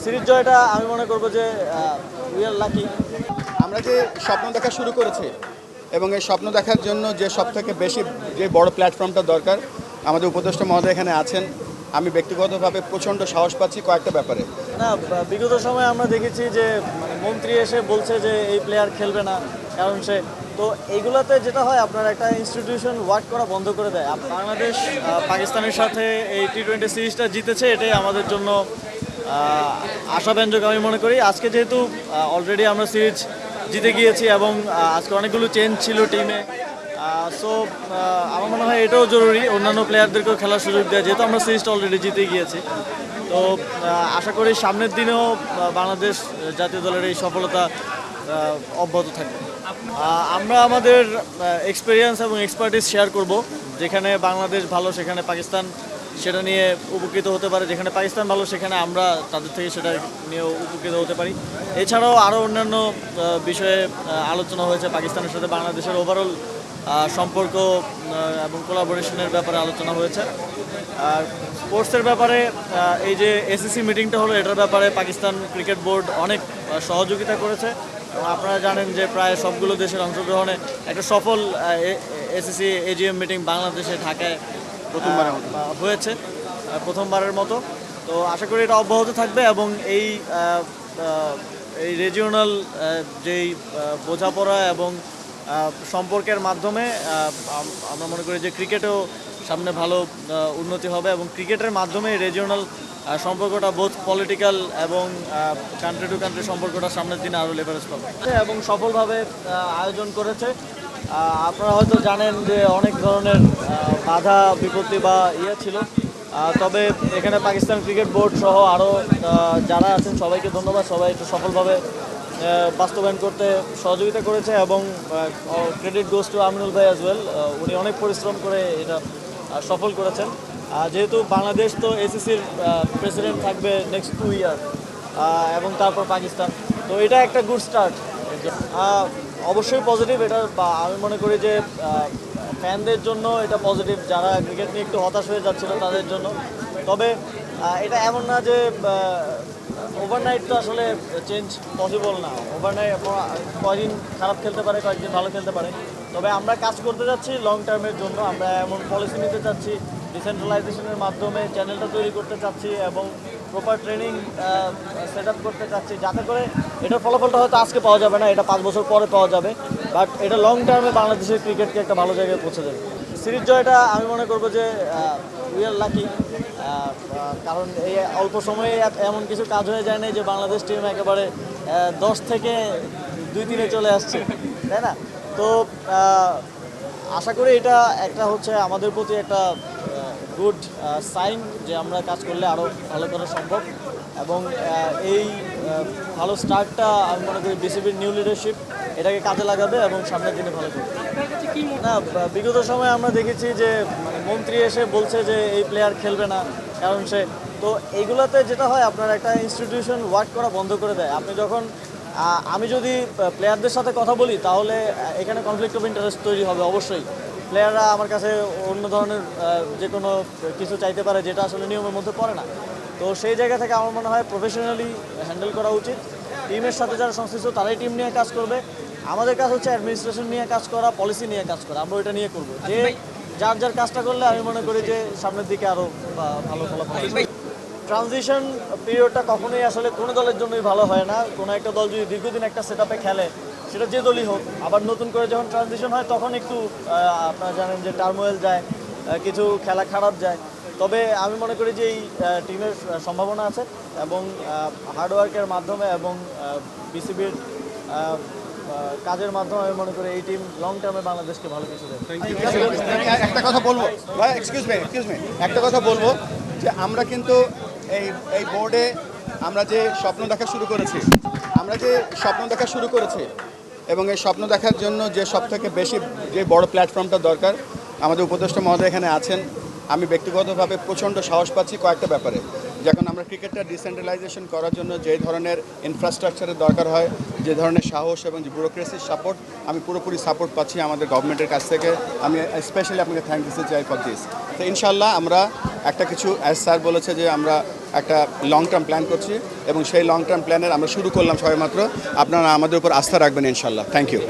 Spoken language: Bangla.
সিরিজ জয়টা আমি মনে করব যে উই আর লাকি। আমরা যে স্বপ্ন দেখা শুরু করেছি এবং এই স্বপ্ন দেখার জন্য যে সবথেকে বেশি যে বড় প্ল্যাটফর্মটা দরকার, আমাদের উপদেষ্টা মহোদয় এখানে আছেন। আমি ব্যক্তিগতভাবে প্রচণ্ড সাহস পাচ্ছি কয়েকটা ব্যাপারে। না, বিগত সময়ে আমরা দেখেছি যে মানে মন্ত্রী এসে বলছে যে এই প্লেয়ার খেলবে না, কারণ সে তো এইগুলোতে যেটা হয় আপনার একটা ইনস্টিটিউশন ওয়ার্ক করা বন্ধ করে দেয়। বাংলাদেশ পাকিস্তানের সাথে এই টি-20 সিরিজটা জিতেছে, এটাই আমাদের জন্য আশাব্যঞ্জক আমি মনে করি। আজকে যেহেতু অলরেডি আমরা সিরিজ জিতে গিয়েছি এবং আজকে অনেকগুলো চেঞ্জ ছিল টিমে, সো আমার মনে হয় এটাও জরুরি অন্যান্য প্লেয়ারদেরকেও খেলার সুযোগ দেওয়া, যেহেতু আমরা সিরিজটা অলরেডি জিতে গিয়েছি। তো আশা করি সামনের দিনেও বাংলাদেশ জাতীয় দলের এই সফলতা অব্যাহত থাকবে। আমরা আমাদের এক্সপিরিয়েন্স এবং এক্সপার্টিস শেয়ার করব। যেখানে বাংলাদেশ ভালো সেখানে পাকিস্তান সেটা নিয়ে উপকৃত হতে পারে, যেখানে পাকিস্তান ভালো সেখানে আমরা তাদের থেকে সেটা নিয়ে উপকৃত হতে পারি। এছাড়াও আরও অন্যান্য বিষয়ে আলোচনা হয়েছে। পাকিস্তানের সাথে বাংলাদেশের ওভারঅল সম্পর্ক এবং কোলাবোরেশনের ব্যাপারে আলোচনা হয়েছে। আর স্পোর্টসের ব্যাপারে এই যে এসিসি মিটিংটা হলো, এটার ব্যাপারে পাকিস্তান ক্রিকেট বোর্ড অনেক সহযোগিতা করেছে এবং আপনারা জানেন যে প্রায় সবগুলো দেশের অংশগ্রহণে একটা সফল এসিসি এজিএম মিটিং বাংলাদেশে ঢাকায় প্রথমবার হয়েছে, প্রথমবারের মতো। তো আশা করি এটা অব্যাহত থাকবে এবং এই রিজিওনাল যেই বোঝাপড়া এবং সম্পর্কের মাধ্যমে আমরা মনে করি যে ক্রিকেটেও সামনে ভালো উন্নতি হবে এবং ক্রিকেটের মাধ্যমে রিজিওনাল সম্পর্কটা বোথ পলিটিক্যাল এবং কান্ট্রি টু কান্ট্রি সম্পর্কটা সামনের দিনে আরও লেভারেজ পাবে এবং সফলভাবে আয়োজন করেছে। আপনারা হয়তো জানেন যে অনেক ধরনের বাধা বিপত্তি বা ছিল, তবে এখানে পাকিস্তান ক্রিকেট বোর্ড সহ আরও যারা আছেন সবাইকে ধন্যবাদ। সবাই একটু সফলভাবে বাস্তবায়ন করতে সহযোগিতা করেছে এবং ক্রেডিট গোস টু আমিনুল ভাই অ্যাজ ওয়েল। উনি অনেক পরিশ্রম করে এটা সফল করেছেন। যেহেতু বাংলাদেশ তো এসিসির প্রেসিডেন্ট থাকবে নেক্সট 2 ইয়ার এবং তারপর পাকিস্তান, তো এটা একটা গুড স্টার্ট। অবশ্যই পজিটিভ এটা, আমি মনে করি যে ফ্যানদের জন্য এটা পজিটিভ, যারা ক্রিকেট নিয়ে একটু হতাশ হয়ে যাচ্ছিল তাদের জন্য। তবে এটা এমন না যে ওভারনাইট তো আসলে চেঞ্জ পসিবল না। ওভারনাইট কয়েকদিন খারাপ খেলতে পারে, কয়েকদিন ভালো খেলতে পারে। তবে আমরা কাজ করতে যাচ্ছি লং টার্মের জন্য। আমরা এমন পলিসি নিতে চাচ্ছি, ডিসেন্ট্রালাইজেশনের মাধ্যমে চ্যানেলটা তৈরি করতে চাচ্ছি এবং প্রপার ট্রেনিং সেট আপ করতে চাচ্ছি, যাতে করে এটার ফলাফলটা হয়তো আজকে পাওয়া যাবে না, এটা 5 বছর পরে পাওয়া যাবে, বাট এটা লং টার্মে বাংলাদেশের ক্রিকেটকে একটা ভালো জায়গায় পৌঁছে যাবে। সিরিজ জয়টা আমি মনে করবো যে উই আর লাকি, কারণ এই অল্প সময়ে এমন কিছু কাজ হয়ে যায় না যে বাংলাদেশ টিম একেবারে 10 থেকে 2-3-এ চলে আসছে, তাই না? তো আশা করি এটা একটা হচ্ছে আমাদের প্রতি একটা গুড সাইন যে আমরা কাজ করলে আরও ভালো করা সম্ভব এবং এই ভালো স্টার্টটা আমি মনে করি বিসিবির নিউ লিডারশিপ এটাকে কাজে লাগাবে এবং সামনের দিনে ভালো করবে। না, বিগত সময়ে আমরা দেখেছি যে মানে মন্ত্রী এসে বলছে যে এই প্লেয়ার খেলবে না, কারণ সে তো এইগুলোতে যেটা হয় আপনার একটা ইনস্টিটিউশন ওয়ার্ক করা বন্ধ করে দেয়। আপনি যখন আমি যদি প্লেয়ারদের সাথে কথা বলি তাহলে এখানে কনফ্লিক্ট অফ ইন্টারেস্ট তৈরি হবে অবশ্যই। প্লেয়াররা আমার কাছে অন্য ধরনের যে কোনো কিছু চাইতে পারে যেটা আসলে নিয়মের মধ্যে পড়ে না। তো সেই জায়গা থেকে আমার মনে হয় প্রফেশনালি হ্যান্ডেল করা উচিত। টিমের সাথে যারা সংশ্লিষ্ট তারাই টিম নিয়ে কাজ করবে। আমাদের কাজ হচ্ছে অ্যাডমিনিস্ট্রেশন নিয়ে কাজ করা, পলিসি নিয়ে কাজ করা। আমরা ওইটা নিয়ে করবো, যে যার যার কাজটা করলে আমি মনে করি যে সামনের দিকে আরও ভালো ফলাফল। ট্রানজিশন পিরিয়ডটা কখনোই আসলে কোনো দলের জন্যই ভালো হয় না। কোনো একটা দল যদি দীর্ঘদিন একটা সেট আপে খেলে, সেটা যে দলই হোক, আবার নতুন করে যখন ট্রানজিশন হয় তখন একটু আপনারা জানেন যে টার্মোয়েল যায়, কিছু খেলা খারাপ যায়। তবে আমি মনে করি যে এই টিমের সম্ভাবনা আছে এবং হার্ডওয়ার্কের মাধ্যমে এবং বিসিবির কাজের মাধ্যমে আমি মনে করি এই টিম লং টার্মে বাংলাদেশকে ভালো কিছু দেবে। একটা কথা বলবো ভাই, এক্সকিউজ মি, একটা কথা বলবো যে আমরা কিন্তু এই বোর্ডে আমরা যে স্বপ্ন দেখা শুরু করেছি এবং এই স্বপ্ন দেখার জন্য যে সবথেকে বেশি যে বড় প্ল্যাটফর্মটা দরকার, আমাদের উপদেষ্টা মহোদয় এখানে আছেন। আমি ব্যক্তিগতভাবে প্রচণ্ড সাহস পাচ্ছি কয়েকটা ব্যাপারে। যখন আমরা ক্রিকেটটা ডিসেন্ট্রালাইজেশন করার জন্য যে ধরনের ইনফ্রাস্ট্রাকচারের দরকার হয়, যে ধরনের সাহস এবং যে ব্যুরোক্রেসির সাপোর্ট, আমি পুরোপুরি সাপোর্ট পাচ্ছি আমাদের গভর্নমেন্টের কাছ থেকে। আমি স্পেশালি আপনাকে থ্যাংক দিতে চাই ফর দিস। তো ইনশাল্লাহ আমরা একটা কিছু অ্যাজ স্যার বলেছে যে আমরা একটা লং টার্ম প্ল্যান করছি এবং সেই লং টার্ম প্ল্যানের আমরা শুরু করলাম সবেমাত্র। আপনারা আমাদের উপর আস্থা রাখবেন ইনশাল্লাহ। Thank you.